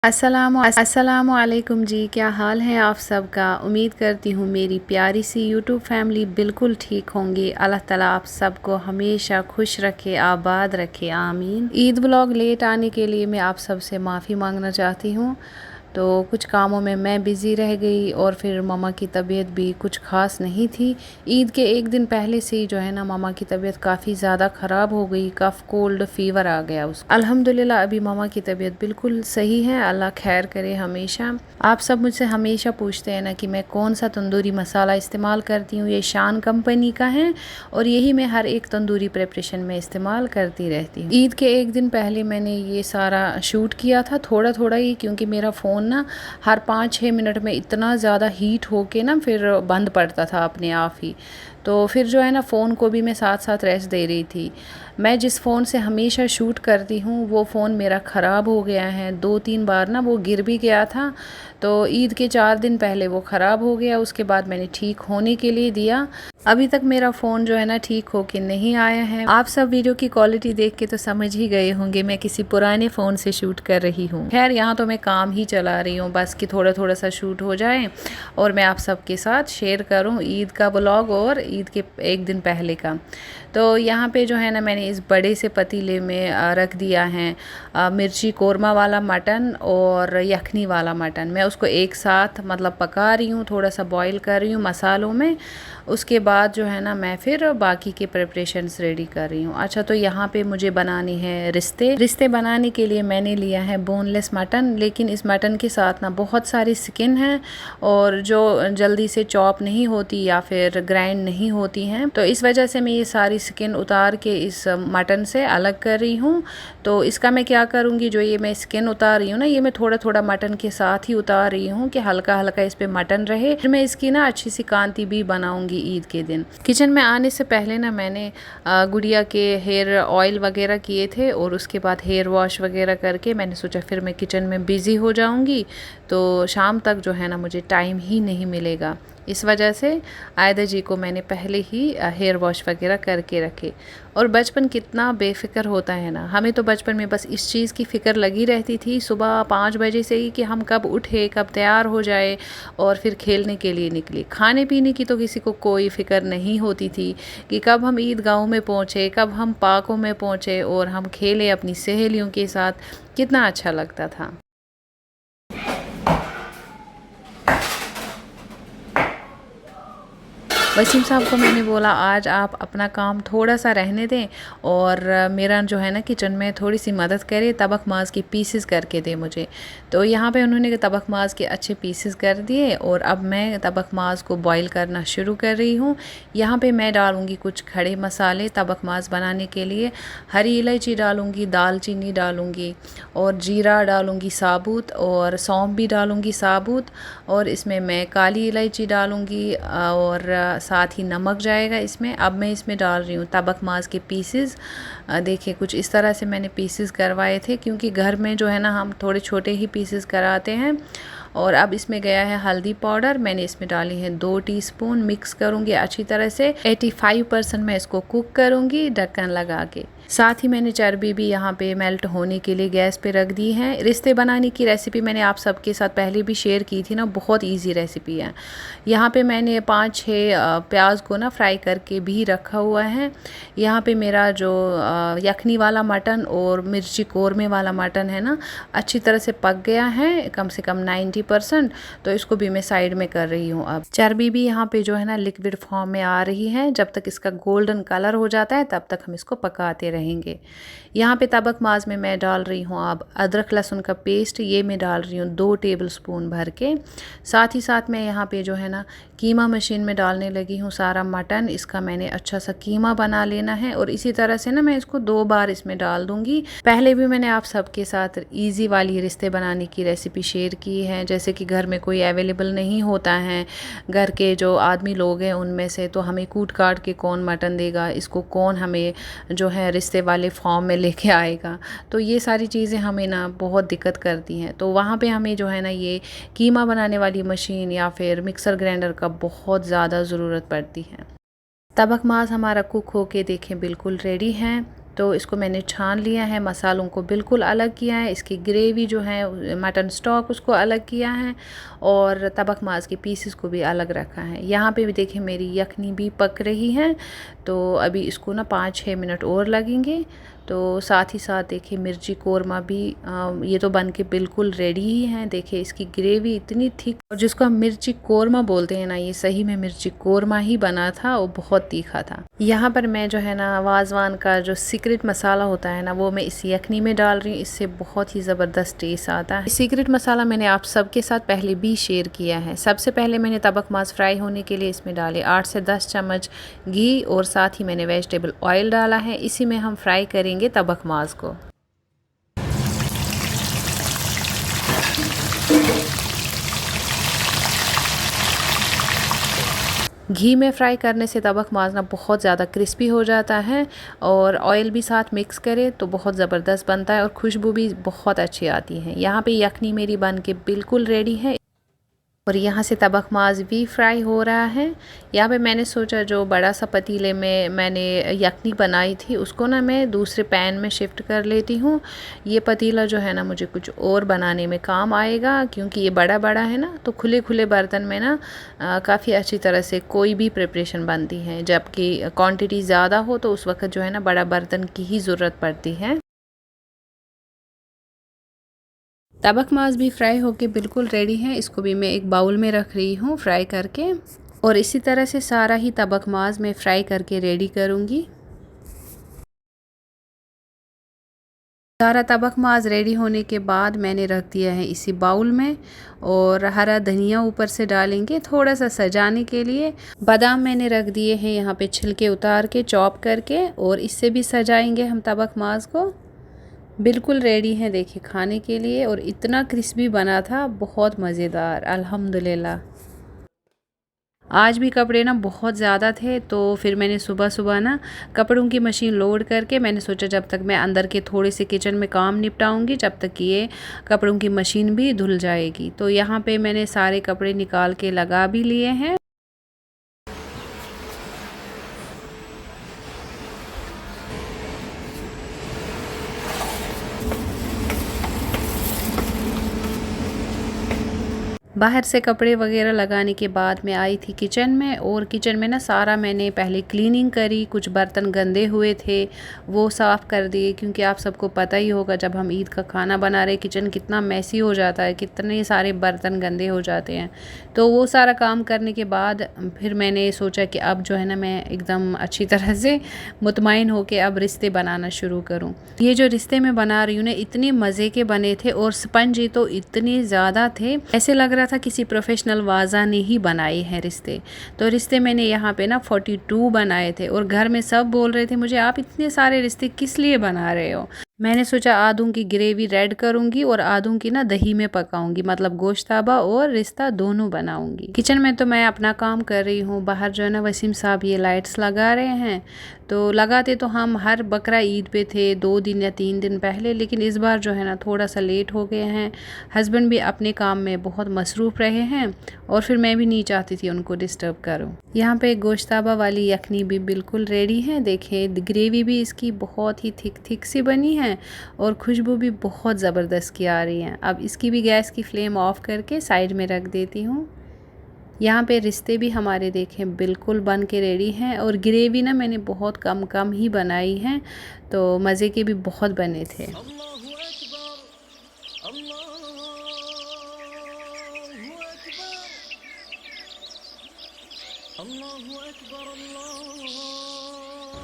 अस्सलामु अलैकुम जी, क्या हाल है आप सबका। उम्मीद करती हूँ मेरी प्यारी सी यूट्यूब फैमिली बिल्कुल ठीक होंगी। अल्लाह ताला आप सबको हमेशा खुश रखे, आबाद रखे, आमीन। ईद व्लॉग लेट आने के लिए मैं आप सबसे माफ़ी मांगना चाहती हूँ। तो कुछ कामों में मैं बिज़ी रह गई और फिर ममा की तबीयत भी कुछ ख़ास नहीं थी। ईद के एक दिन पहले से ही जो है ना ममा की तबीयत काफ़ी ज़्यादा ख़राब हो गई, कफ़ कोल्ड फ़ीवर आ गया उसको। अल्हम्दुलिल्लाह अभी ममा की तबीयत बिल्कुल सही है, अल्लाह खैर करे हमेशा। आप सब मुझसे हमेशा पूछते हैं ना कि मैं कौन सा तंदूरी मसाला इस्तेमाल करती हूँ। ये शान कंपनी का है और यही मैं हर एक तंदूरी प्रिपरेशन में इस्तेमाल करती रहती हूँ। ईद के एक दिन पहले मैंने ये सारा शूट किया था, थोड़ा थोड़ा ही, क्योंकि मेरा फ़ोन ना हर 5-6 मिनट में इतना ज़्यादा हीट होके ना फिर बंद पड़ता था अपने आप ही। तो फिर जो है ना फ़ोन को भी मैं साथ साथ रेस्ट दे रही थी। मैं जिस फ़ोन से हमेशा शूट करती हूँ वो फ़ोन मेरा ख़राब हो गया है। 2-3 बार ना वो गिर भी गया था। तो ईद के 4 दिन पहले वो ख़राब हो गया, उसके बाद मैंने ठीक होने के लिए दिया। अभी तक मेरा फ़ोन जो है ना ठीक होके नहीं आया है। आप सब वीडियो की क्वालिटी देख के तो समझ ही गए होंगे मैं किसी पुराने फ़ोन से शूट कर रही हूँ। खैर यहाँ तो मैं काम ही चला रही हूँ, बस कि थोड़ा थोड़ा सा शूट हो जाए और मैं आप सबके साथ शेयर करूँ ईद का ब्लॉग और ईद के एक दिन पहले का। तो यहाँ पे जो है ना मैंने इस बड़े से पतीले में रख दिया है मिर्ची कोरमा वाला मटन और यखनी वाला मटन। मैं उसको एक साथ मतलब पका रही हूँ, थोड़ा सा बॉईल कर रही हूँ मसालों में। उसके बाद जो है ना मैं फिर बाकी के प्रिपरेशंस रेडी कर रही हूँ। अच्छा, तो यहाँ पे मुझे बनानी है रिश्ते बनाने के लिए मैंने लिया है बोनलेस मटन, लेकिन इस मटन के साथ ना बहुत सारी स्किन है और जो जल्दी से चॉप नहीं होती या फिर ग्राइंड नहीं होती हैं। तो इस वजह से मैं ये सारी स्किन उतार के इस मटन से अलग कर रही हूँ। तो इसका मैं क्या करूँगी, जो ये मैं स्किन उतार रही हूँ ना, ये मैं थोड़ा थोड़ा मटन के साथ ही उतार रही हूँ कि हल्का हल्का इस पे मटन रहे। फिर मैं इसकी ना अच्छी सी कांति भी बनाऊँगी ईद के दिन। किचन में आने से पहले ना मैंने गुड़िया के हेयर ऑयल वगैरह किए थे और उसके बाद हेयर वॉश वगैरह करके मैंने सोचा फिर मैं किचन में बिज़ी हो जाऊँगी तो शाम तक जो है ना मुझे टाइम ही नहीं मिलेगा। इस वजह से आयदा जी को मैंने पहले ही हेयर वॉश वगैरह करके रखे। और बचपन कितना बेफिक्र होता है ना। हमें तो बचपन में बस इस चीज़ की फ़िक्र लगी रहती थी सुबह 5 बजे से ही कि हम कब उठे, कब तैयार हो जाए और फिर खेलने के लिए निकले। खाने पीने की तो किसी को कोई फ़िक्र नहीं होती थी कि कब हम ईदगाहों में पहुँचे, कब हम पार्कों में पहुँचे और हम खेले अपनी सहेलियों के साथ। कितना अच्छा लगता था। वसीम साहब को मैंने बोला आज आप अपना काम थोड़ा सा रहने दें और मेरा जो है ना किचन में थोड़ी सी मदद करें, तबक माज़ के पीसेस करके दें मुझे। तो यहाँ पे उन्होंने तबक माज़ के अच्छे पीसेस कर दिए और अब मैं तबक माज़ को बॉईल करना शुरू कर रही हूँ। यहाँ पे मैं डालूँगी कुछ खड़े मसाले तबक माज़ बनाने के लिए। हरी इलायची डालूँगी, दालचीनी डालूँगी और जीरा डालूँगी साबुत और सौंफ भी डालूँगी साबुत। और इसमें मैं काली इलायची डालूँगी और साथ ही नमक जाएगा इसमें। अब मैं इसमें डाल रही हूँ तबक माज़ के पीसेस। देखिए कुछ इस तरह से मैंने पीसेस करवाए थे क्योंकि घर में जो है ना हम थोड़े छोटे ही पीसेस कराते हैं। और अब इसमें गया है हल्दी पाउडर, मैंने इसमें डाली है 2 टीस्पून। मिक्स करूँगी अच्छी तरह से। 85% मैं इसको कुक करूँगी ढक्कन लगा के। साथ ही मैंने चर्बी भी यहाँ पे मेल्ट होने के लिए गैस पे रख दी है। रिश्ते बनाने की रेसिपी मैंने आप सबके साथ पहले भी शेयर की थी ना, बहुत इजी रेसिपी है। यहाँ पे मैंने 5-6 प्याज को ना फ्राई करके भी रखा हुआ है। यहाँ पे मेरा जो यखनी वाला मटन और मिर्ची कोरमे वाला मटन है ना अच्छी तरह से पक गया है, कम से कम 90%। तो इसको भी मैं साइड में कर रही हूँ। अब चर्बी भी यहाँ पे जो है ना लिक्विड फॉर्म में आ रही है। जब तक इसका गोल्डन कलर हो जाता है तब तक हम इसको पकाते रहेंगे। यहाँ पे तबक माज़ में मैं डाल रही हूँ अब अदरक लहसुन का पेस्ट, ये मैं डाल रही हूँ 2 टेबलस्पून भर के। साथ ही साथ मैं यहाँ पे जो है ना कीमा मशीन में डालने लगी हूँ सारा मटन। इसका मैंने अच्छा सा कीमा बना लेना है और इसी तरह से ना मैं इसको 2 बार इसमें डाल दूँगी। पहले भी मैंने आप सबके साथ ईजी वाली रिश्ते बनाने की रेसिपी शेयर की है। जैसे कि घर में कोई अवेलेबल नहीं होता है, घर के जो आदमी लोग हैं उनमें से, तो हमें कूट काट के कौन मटन देगा, इसको कौन हमें जो है रिश्ते वाले फॉर्म में लेके आएगा। तो ये सारी चीज़ें हमें ना बहुत दिक्कत करती हैं। तो वहाँ पे हमें जो है ना ये कीमा बनाने वाली मशीन या फिर मिक्सर ग्राइंडर का बहुत ज़्यादा ज़रूरत पड़ती है। तबक माज़ हमारा कुक होके देखें बिल्कुल रेडी है। तो इसको मैंने छान लिया है, मसालों को बिल्कुल अलग किया है, इसकी ग्रेवी जो है मटन स्टॉक उसको अलग किया है और तबख माज़ के पीसेस को भी अलग रखा है। यहाँ पे भी देखिए मेरी यखनी भी पक रही है, तो अभी इसको ना 5-6 मिनट और लगेंगे। तो साथ ही साथ देखिए मिर्ची कोरमा भी ये तो बन के बिल्कुल रेडी ही है। देखिए इसकी ग्रेवी इतनी थिक, और जिसको हम मिर्ची कोरमा बोलते हैं ना, ये सही में मिर्ची कोरमा ही बना था और बहुत तीखा था। यहाँ पर मैं जो है ना वाजवान का जो सीक्रेट मसाला होता है ना, वो मैं इस यखनी में डाल रही हूँ। इससे बहुत ही ज़बरदस्त टेस्ट आता है। सीक्रेट मसाला मैंने आप सबके साथ पहले भी शेयर किया है। सबसे पहले मैंने तबख माज़ फ्राई होने के लिए इसमें डाले 8 से 10 चम्मच घी और साथ ही मैंने वेजिटेबल ऑयल डाला है। इसी में हम फ्राई करेंगे तबख माज़ को। घी में फ्राई करने से तबख माज़ ना बहुत ज़्यादा क्रिस्पी हो जाता है और ऑयल भी साथ मिक्स करे तो बहुत ज़बरदस्त बनता है और खुशबू भी बहुत अच्छी आती है। यहाँ पे यखनी मेरी बन के बिल्कुल रेडी है और यहाँ से तबख माज़ भी फ्राई हो रहा है। यहाँ पे मैंने सोचा जो बड़ा सा पतीले में मैंने यखनी बनाई थी उसको ना मैं दूसरे पैन में शिफ्ट कर लेती हूँ। ये पतीला जो है ना मुझे कुछ और बनाने में काम आएगा, क्योंकि ये बड़ा बड़ा है ना, तो खुले खुले बर्तन में ना काफ़ी अच्छी तरह से कोई भी प्रिपरेशन बनती है। जबकि क्वांटिटी ज़्यादा हो तो उस वक्त जो है ना बड़ा बर्तन की ही ज़रूरत पड़ती है। तबख माज़ भी फ्राई होके बिल्कुल रेडी है। इसको भी मैं एक बाउल में रख रही हूँ फ्राई करके, और इसी तरह से सारा ही तबख माज़ मैं फ्राई करके रेडी करूँगी। सारा तबख माज़ रेडी होने के बाद मैंने रख दिया है इसी बाउल में, और हरा धनिया ऊपर से डालेंगे थोड़ा सा सजाने के लिए। बादाम मैंने रख दिए हैं यहाँ पे छिलके उतार के चॉप करके, और इससे भी सजाएंगे हम तबख माज़ को। बिल्कुल रेडी है देखिए खाने के लिए, और इतना क्रिस्पी बना था, बहुत मज़ेदार अल्हम्दुलिल्लाह। आज भी कपड़े ना बहुत ज़्यादा थे, तो फिर मैंने सुबह सुबह ना कपड़ों की मशीन लोड करके मैंने सोचा जब तक मैं अंदर के थोड़े से किचन में काम निपटाऊंगी जब तक ये कपड़ों की मशीन भी धुल जाएगी। तो यहाँ पे मैंने सारे कपड़े निकाल के लगा भी लिए हैं। बाहर से कपड़े वगैरह लगाने के बाद मैं आई थी किचन में, और किचन में ना सारा मैंने पहले क्लीनिंग करी। कुछ बर्तन गंदे हुए थे वो साफ़ कर दिए, क्योंकि आप सबको पता ही होगा जब हम ईद का खाना बना रहे किचन कितना मैसी हो जाता है, कितने सारे बर्तन गंदे हो जाते हैं। तो वो सारा काम करने के बाद फिर मैंने सोचा कि अब जो है ना मैं एकदम अच्छी तरह से मुतमईन होके अब रिश्ते बनाना शुरू करूँ। ये जो रिश्ते मैं बना रही हूँ ना इतने मज़े के बने थे, और स्पंजी तो इतने ज़्यादा थे, ऐसे लग रहा था किसी प्रोफेशनल वाजा ने ही बनाए हैं रिश्ते। तो रिश्ते मैंने यहाँ पे ना 42 बनाए थे, और घर में सब बोल रहे थे मुझे आप इतने सारे रिश्ते किस लिए बना रहे हो। मैंने सोचा आदों की ग्रेवी रेड करूँगी और आदों की ना दही में पकाऊंगी, मतलब गोश्ताबा और रिश्ता दोनों बनाऊंगी। किचन में तो मैं अपना काम कर रही हूँ, बाहर जो है ना वसीम साहब ये लाइट्स लगा रहे हैं। तो लगाते तो हम हर बकरा ईद पे थे 2 दिन या 3 दिन पहले, लेकिन इस बार जो है ना थोड़ा सा लेट हो गए हैं। हस्बैंड भी अपने काम में बहुत मसरूफ़ रहे हैं, और फिर मैं भी नहीं चाहती थी उनको डिस्टर्ब करूँ। यहाँ पे गोश्ताबा वाली यखनी भी बिल्कुल रेडी है। देखिए ग्रेवी भी इसकी बहुत ही थिक सी बनी है, और खुशबू भी बहुत ज़बरदस्त की आ रही है। अब इसकी भी गैस की फ्लेम ऑफ करके साइड में रख देती हूँ। यहाँ पे रिश्ते भी हमारे देखें बिल्कुल बन के रेडी हैं, और ग्रेवी ना मैंने बहुत कम ही बनाई है, तो मज़े के भी बहुत बने थे।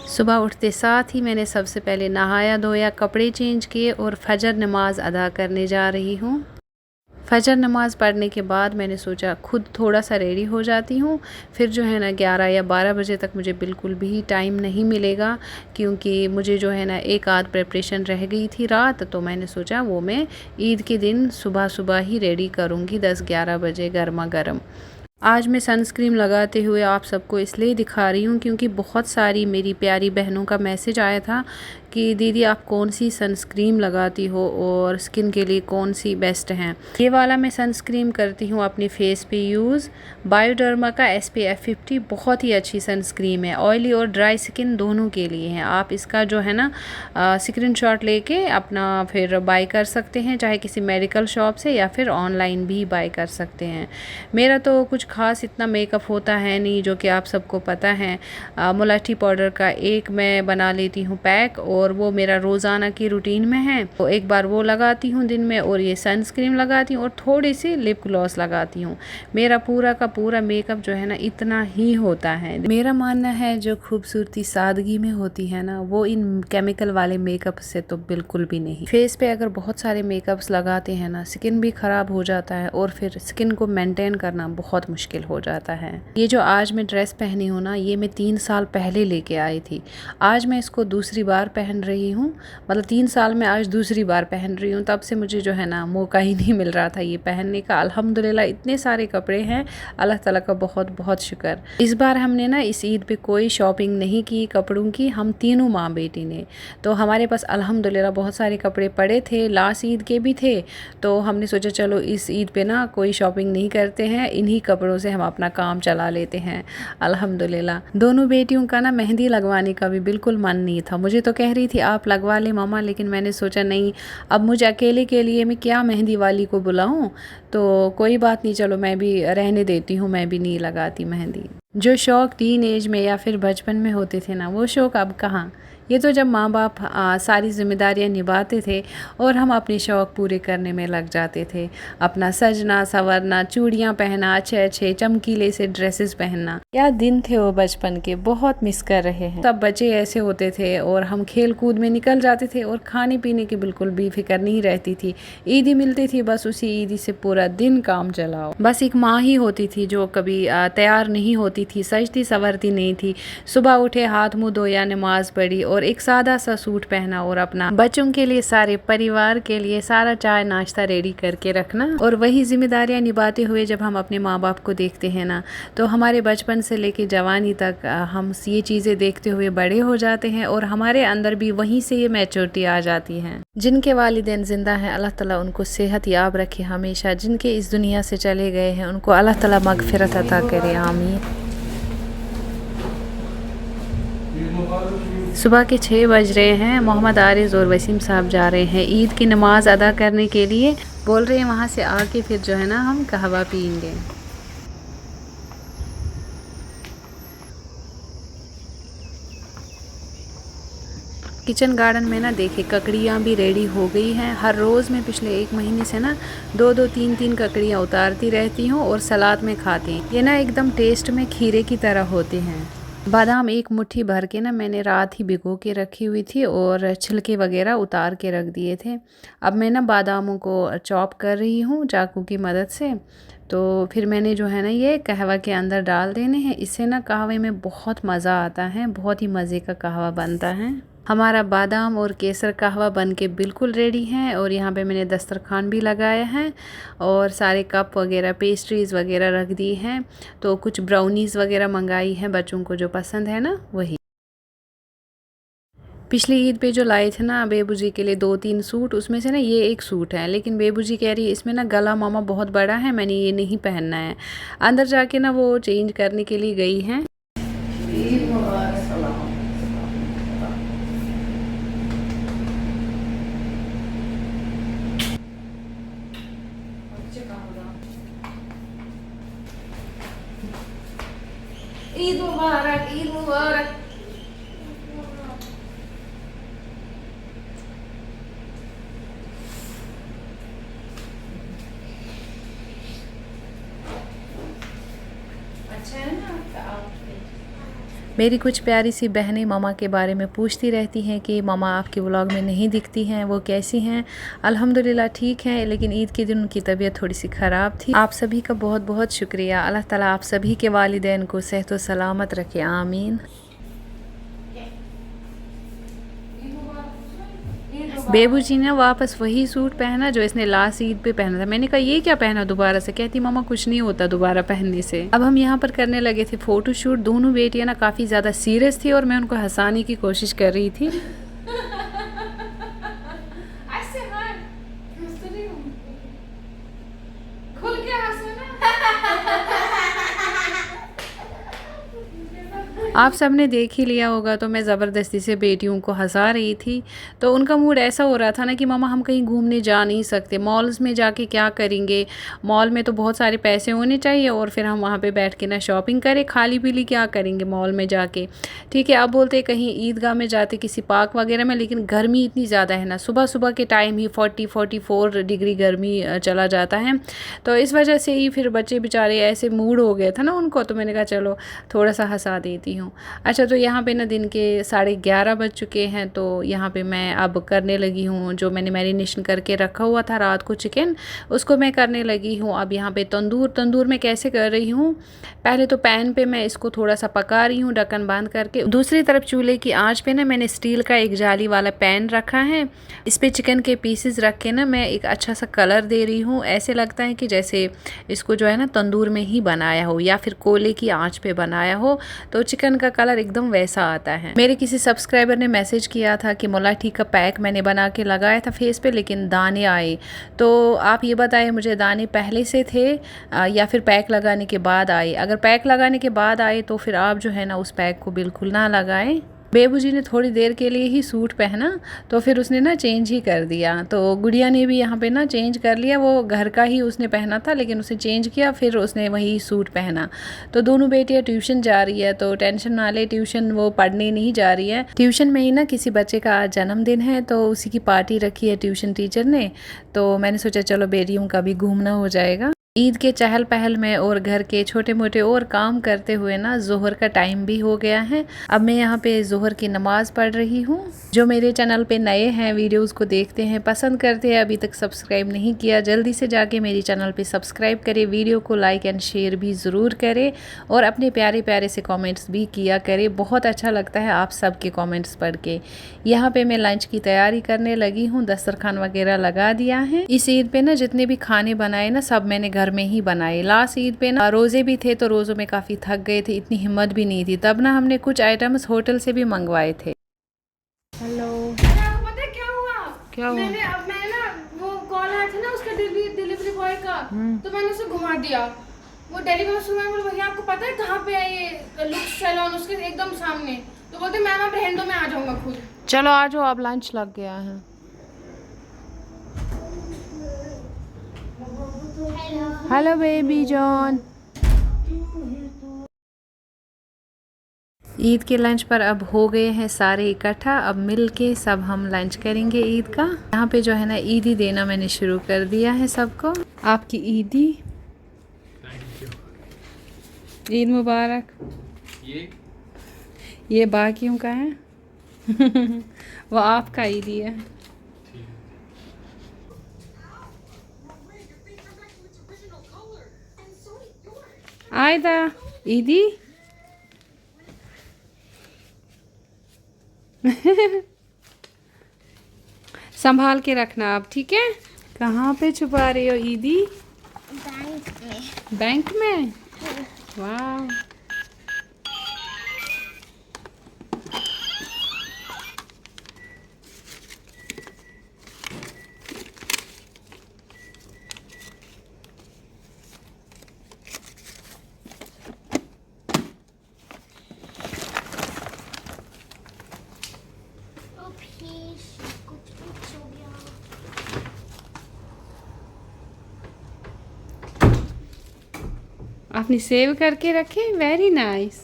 सुबह उठते साथ ही मैंने सबसे पहले नहाया धोया, कपड़े चेंज किए और फजर नमाज अदा करने जा रही हूँ। फजर नमाज पढ़ने के बाद मैंने सोचा खुद थोड़ा सा रेडी हो जाती हूँ। फिर जो है ना 11 या 12 बजे तक मुझे बिल्कुल भी टाइम नहीं मिलेगा, क्योंकि मुझे जो है ना एक आध प्रिपरेशन रह गई थी रात, तो मैंने सोचा वो मैं ईद के दिन सुबह ही रेडी करूँगी 10-11 बजे गर्मा गर्म। आज मैं सनस्क्रीन लगाते हुए आप सबको इसलिए दिखा रही हूँ क्योंकि बहुत सारी मेरी प्यारी बहनों का मैसेज आया था कि दीदी आप कौन सी सनस्क्रीन लगाती हो और स्किन के लिए कौन सी बेस्ट हैं। ये वाला मैं सनस्क्रीन करती हूँ अपने फेस पे यूज़, बायोडर्मा का SPF 50 बहुत ही अच्छी सनस्क्रीन है, ऑयली और ड्राई स्किन दोनों के लिए है। आप इसका जो है ना स्क्रीनशॉट लेके अपना फिर बाय कर सकते हैं, चाहे किसी मेडिकल शॉप से या फिर ऑनलाइन भी बाय कर सकते हैं। मेरा तो कुछ खास इतना मेकअप होता है नहीं, जो कि आप सबको पता है। मुलट्ठी पाउडर का एक मैं बना लेती हूँ पैक, और वो मेरा रोज़ाना की रूटीन में है, तो एक बार वो लगाती हूँ दिन में, और ये सनस्क्रीन लगाती हूँ और थोड़ी सी लिप ग्लॉस लगाती हूँ। मेरा पूरा का पूरा मेकअप जो है ना इतना ही होता है। मेरा मानना है जो खूबसूरती सादगी में होती है ना, वो इन केमिकल वाले मेकअप से तो बिल्कुल भी नहीं। फेस पे अगर बहुत सारे मेकअप्स लगाते हैं ना, स्किन भी ख़राब हो जाता है और फिर स्किन को मेंटेन करना बहुत मुश्किल हो जाता है। ये जो आज मैं ड्रेस पहनी हूँ ना, ये मैं 3 साल पहले लेके आई थी। आज मैं इसको दूसरी बार पहन रही हूँ, मतलब 3 साल में आज दूसरी बार पहन रही हूँ। तब से मुझे जो है ना मौका ही नहीं मिल रहा था ये पहनने का। अल्हम्दुलिल्लाह इतने सारे कपड़े हैं, अल्लाह ताला का बहुत बहुत शुक्र। इस बार हमने ना इस ईद पे कोई शॉपिंग नहीं की कपड़ों की, हम तीनों माँ बेटी ने। तो हमारे पास अल्हम्दुलिल्लाह बहुत सारे कपड़े पड़े थे, लास्ट ईद के भी थे, तो हमने सोचा चलो इस ईद पे ना कोई शॉपिंग नहीं करते हैं, इन्हीं कपड़ों से हम अपना काम चला लेते हैं। अल्हम्दुलिल्लाह दोनों बेटियों का ना मेहंदी लगवाने का भी बिल्कुल मन नहीं था। मुझे तो कह रही थी आप लगवा ले मामा, लेकिन मैंने सोचा नहीं, अब मुझे अकेले के लिए मैं क्या मेहंदी वाली को बुलाऊं, तो कोई बात नहीं, चलो मैं भी रहने देती हूँ, मैं भी नहीं लगाती मेहंदी। जो शौक़ टीन एज में या फिर बचपन में होते थे ना, वो शौक़ अब कहाँ। ये तो जब माँ बाप सारी जिम्मेदारियाँ निभाते थे और हम अपने शौक़ पूरे करने में लग जाते थे। अपना सजना संवरना, चूड़ियाँ पहनना, अच्छे अच्छे चमकीले से ड्रेसेस पहनना, क्या दिन थे वो बचपन के, बहुत मिस कर रहे हैं। सब बच्चे ऐसे होते थे और हम खेल कूद में निकल जाते थे और खाने पीने की बिल्कुल भी फिक्र नहीं रहती थी। ईदी मिलती थी, बस उसी ईदी से पूरा दिन काम चलाओ। बस एक माँ ही होती थी जो कभी तैयार नहीं होती थी, सजती संवरती नहीं थी। सुबह उठे, हाथ मुँह धोया, नमाज पढ़ी और एक सादा सा सूट पहना और अपना बच्चों के लिए, सारे परिवार के लिए सारा चाय नाश्ता रेडी करके रखना। और वही जिम्मेदारियां निभाते हुए जब हम अपने माँ बाप को देखते हैं ना, तो हमारे बचपन से लेके जवानी तक हम ये चीज़ें देखते हुए बड़े हो जाते हैं और हमारे अंदर भी वहीं से ये मैच्योरिटी आ जाती है। जिनके वालिदैन जिंदा हैं, अल्लाह ताला उनको सेहत याब रखे हमेशा। जिनके इस दुनिया से चले गए हैं, उनको अल्लाह ताला मगफिरत अता करे, आमीन। सुबह के 6 बज रहे हैं। मोहम्मद आरिज और वसीम साहब जा रहे हैं ईद की नमाज़ अदा करने के लिए। बोल रहे हैं वहाँ से आके फिर जो है ना हम कहवा पीएंगे। किचन गार्डन में ना देखे ककड़ियाँ भी रेडी हो गई हैं। हर रोज़ मैं पिछले 1 महीने से ना 2-2 3-3 ककड़ियाँ उतारती रहती हूँ और सलाद में खाती हूँ। ये ना एकदम टेस्ट में खीरे की तरह होते हैं। बादाम एक मुट्ठी भर के ना मैंने रात ही भिगो के रखी हुई थी और छिलके वगैरह उतार के रख दिए थे। अब मैं ना बादामों को चॉप कर रही हूँ चाकू की मदद से। तो फिर मैंने जो है ना ये कहवा के अंदर डाल देने हैं। इससे ना कहवे में बहुत मज़ा आता है, बहुत ही मज़े का कहवा बनता है। हमारा बादाम और केसर कहवा बन के बिल्कुल रेडी हैं और यहाँ पे मैंने दस्तरखान भी लगाया है और सारे कप वगैरह, पेस्ट्रीज़ वगैरह रख दी हैं। तो कुछ ब्राउनीज़ वगैरह मंगाई हैं बच्चों को जो पसंद है ना, वही। पिछली ईद पे जो लाए थे ना बेबू जी के लिए 2-3 सूट, उसमें से ना ये एक सूट है, लेकिन बेबू जी कह रही है इसमें ना गला मामा बहुत बड़ा है, मैंने ये नहीं पहनना है। अंदर जाके ना वो चेंज करने के लिए गई हैं। ईद मुबारक, ईद मुबारक। अच्छा है ना आपका आउटफिट। मेरी कुछ प्यारी सी बहनें मामा के बारे में पूछती रहती हैं कि मामा आपके व्लॉग में नहीं दिखती हैं, वो कैसी हैं। अल्हम्दुलिल्लाह ठीक हैं, लेकिन ईद के दिन उनकी तबीयत थोड़ी सी ख़राब थी। आप सभी का बहुत बहुत शुक्रिया। अल्लाह ताला आप सभी के वालिदैन को सेहत व सलामत रखे, आमीन। बेबू जी ने वापस वही सूट पहना जो इसने लास्ट ईद पे पहना था। मैंने कहा ये क्या पहना दोबारा से, कहती मामा कुछ नहीं होता दोबारा पहनने से। अब हम यहाँ पर करने लगे थे फ़ोटो शूट। दोनों बेटियाँ ना काफ़ी ज़्यादा सीरियस थी और मैं उनको हंसाने की कोशिश कर रही थी। आप सबने देख ही लिया होगा, तो मैं ज़बरदस्ती से बेटियों को हंसा रही थी। तो उनका मूड ऐसा हो रहा था ना कि मामा हम कहीं घूमने जा नहीं सकते, मॉल्स में जाके क्या करेंगे, मॉल में तो बहुत सारे पैसे होने चाहिए और फिर हम वहाँ पे बैठ के ना शॉपिंग करें, खाली पीली क्या करेंगे मॉल में जाके। ठीक है, अब बोलते कहीं ईदगाह में जाते किसी पार्क वगैरह में, लेकिन गर्मी इतनी ज़्यादा है ना, सुबह सुबह के टाइम ही 44 डिग्री गर्मी चला जाता है। तो इस वजह से ही फिर बच्चे बेचारे ऐसे मूड हो गए था ना उनको, तो मैंने कहा चलो थोड़ा सा हंसा देती हूँ। अच्छा, तो यहाँ पे ना दिन के 11:30 बज चुके हैं। तो यहाँ पे मैं अब करने लगी हूँ, जो मैंने मैरिनेशन करके रखा हुआ था रात को चिकन, उसको मैं करने लगी हूँ। अब यहाँ पे तंदूर में कैसे कर रही हूँ, पहले तो पैन पे मैं इसको थोड़ा सा पका रही हूँ ढक्कन बांध करके। दूसरी तरफ चूल्हे की आंच पे ना मैंने स्टील का एक जाली वाला पैन रखा है, इस पे चिकन के पीसेस रख के ना मैं एक अच्छा सा कलर दे रही हूँ। ऐसे लगता है कि जैसे इसको जो है ना तंदूर में ही बनाया हो या फिर कोयले की आंच पे बनाया हो, तो चिकन का कलर एकदम वैसा आता है। मेरे किसी सब्सक्राइबर ने मैसेज किया था कि मुलाठी का पैक मैंने बना के लगाया था फेस पे, लेकिन दाने आए। तो आप ये बताएं मुझे, दाने पहले से थे या फिर पैक लगाने के बाद आए? अगर पैक लगाने के बाद आए तो फिर आप जो है ना उस पैक को बिल्कुल ना लगाएं। बेबू जी ने थोड़ी देर के लिए ही सूट पहना, तो फिर उसने ना चेंज ही कर दिया। तो गुड़िया ने भी यहाँ पे ना चेंज कर लिया, वो घर का ही उसने पहना था लेकिन उसे चेंज किया, फिर उसने वही सूट पहना। तो दोनों बेटियाँ ट्यूशन जा रही है, तो टेंशन ना ले, ट्यूशन वो पढ़ने नहीं जा रही है। ट्यूशन में ही ना किसी बच्चे का आज जन्मदिन है, तो उसी की पार्टी रखी है ट्यूशन टीचर ने। तो मैंने सोचा चलो बेटियों का भी घूमना हो जाएगा। ईद के चहल पहल में और घर के छोटे मोटे और काम करते हुए ना जोहर का टाइम भी हो गया है। अब मैं यहाँ पे जोहर की नमाज़ पढ़ रही हूँ। जो मेरे चैनल पे नए हैं, वीडियोस को देखते हैं, पसंद करते हैं, अभी तक सब्सक्राइब नहीं किया, जल्दी से जाके मेरे चैनल पे सब्सक्राइब करें, वीडियो को लाइक एंड शेयर भी ज़रूर करें और अपने प्यारे प्यारे से कॉमेंट्स भी किया करें। बहुत अच्छा लगता है आप सबके कॉमेंट्स पढ़ के। यहाँ पे मैं लंच की तैयारी करने लगी हूँ, दस्तरखान वगैरह लगा दिया है। इस ईद पे ना जितने भी खाने बनाए ना सब मैंने घर में ही बनाए। लास्ट ईद पे ना रोज़े भी थे, तो रोज़ों में काफ़ी थक गए थे, इतनी हिम्मत भी नहीं थी, तब ना हमने कुछ आइटम्स होटल से भी मंगवाए थे। हेलो, पता है क्या हुआ? क्या हुआ? मैं ना वो कॉल आया था ना उसका डिलीवरी बॉय का, तो मैंने उसे घुमा दिया। वो डिलीवरी सुना, बोले भैया आपको पता है कहाँ पे है ये लुक्स सैलून, उसके एकदम सामने। तो बोलते मैम आप रहने दो, मैं आ जाऊंगा खुद। चलो आ जाओ, अब लंच लग गया है। Hello baby John. ईद के लंच पर अब हो गए हैं सारे इकट्ठा, अब मिल के सब हम लंच करेंगे ईद का। यहाँ पे जो है ना ईदी देना मैंने शुरू कर दिया है सबको। आपकी ईदी, ईद मुबारक। ये बाकियों का है वो आपका ईदी है। आयदा ईदी संभाल के रखना आप, ठीक है? कहाँ पे छुपा रही हो ईदी? बैंक में। बैंक में? वाह, कुछ हो गया। आपने सेव करके रखे, वेरी नाइस।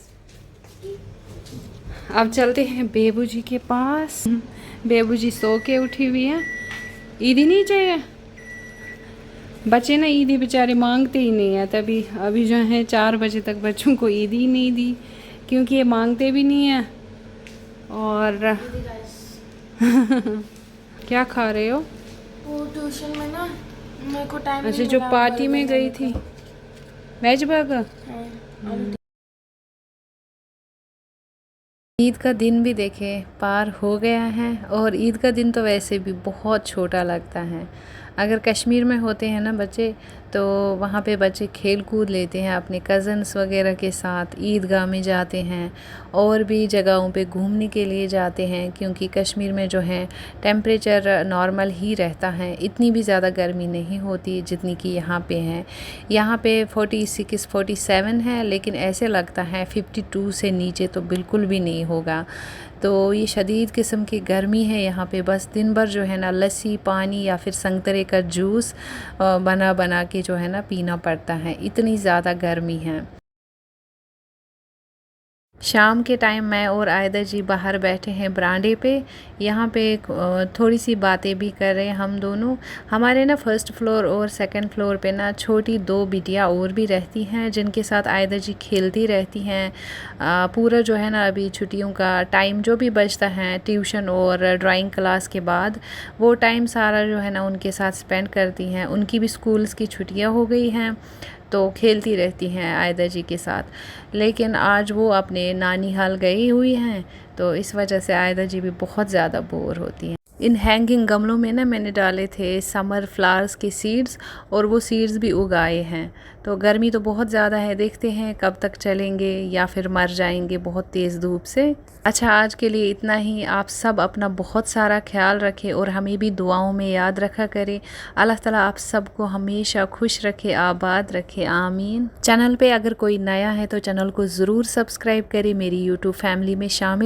अब चलते हैं बेबू जी के पास। बेबू जी सो के उठी हुई है। ईदी नहीं चाहिए? बच्चे ना ईदी बेचारे मांगते ही नहीं है, तभी अभी जो है 4 बजे तक बच्चों को ईदी ही नहीं दी, क्योंकि ये मांगते भी नहीं है। और क्या खा रहे हो? वो ट्यूशन में ना मेरे को टाइम अच्छा, जो पार्टी में गई थी, वेज बर्गर। ईद का दिन भी देखे पार हो गया है, और ईद का दिन तो वैसे भी बहुत छोटा लगता है। अगर कश्मीर में होते हैं ना बच्चे, तो वहाँ पे बच्चे खेल कूद लेते हैं अपने कज़न्स वगैरह के साथ, ईदगाह में जाते हैं और भी जगहों पे घूमने के लिए जाते हैं, क्योंकि कश्मीर में जो है टेम्परेचर नॉर्मल ही रहता है, इतनी भी ज़्यादा गर्मी नहीं होती जितनी कि यहाँ पे है। यहाँ पे 46 47 है, लेकिन ऐसे लगता है 52 से नीचे तो बिल्कुल भी नहीं होगा। तो ये शदीद किस्म की गर्मी है यहाँ पे। बस दिन भर जो है ना लस्सी, पानी या फिर संतरे का जूस बना बना के जो है ना पीना पड़ता है, इतनी ज़्यादा गर्मी है। शाम के टाइम मैं और आयदा जी बाहर बैठे हैं बरांडे पे। यहाँ पे थोड़ी सी बातें भी कर रहे हैं हम दोनों। हमारे ना फर्स्ट फ्लोर और सेकंड फ्लोर पे ना छोटी 2 बिटियाँ और भी रहती हैं, जिनके साथ आयदा जी खेलती रहती हैं। पूरा जो है ना अभी छुट्टियों का टाइम जो भी बचता है ट्यूशन और ड्राइंग क्लास के बाद, वो टाइम सारा जो है ना उनके साथ स्पेंड करती हैं। उनकी भी स्कूल्स की छुट्टियाँ हो गई हैं, तो खेलती रहती हैं आयदा जी के साथ। लेकिन आज वो अपने नानी हाल गई हुई हैं, तो इस वजह से आयदा जी भी बहुत ज़्यादा बोर होती हैं। इन हैंगिंग गमलों में ना मैंने डाले थे समर फ्लावर्स के सीड्स, और वो सीड्स भी उगाए हैं। तो गर्मी तो बहुत ज़्यादा है, देखते हैं कब तक चलेंगे या फिर मर जाएंगे बहुत तेज़ धूप से। अच्छा, आज के लिए इतना ही। आप सब अपना बहुत सारा ख्याल रखें और हमें भी दुआओं में याद रखा करें। अल्लाह ताला आप सबको हमेशा खुश रखे, आबाद रखे, आमीन। चैनल पे अगर कोई नया है तो चैनल को ज़रूर सब्सक्राइब करें, मेरी यूट्यूब फैमिली में शामिल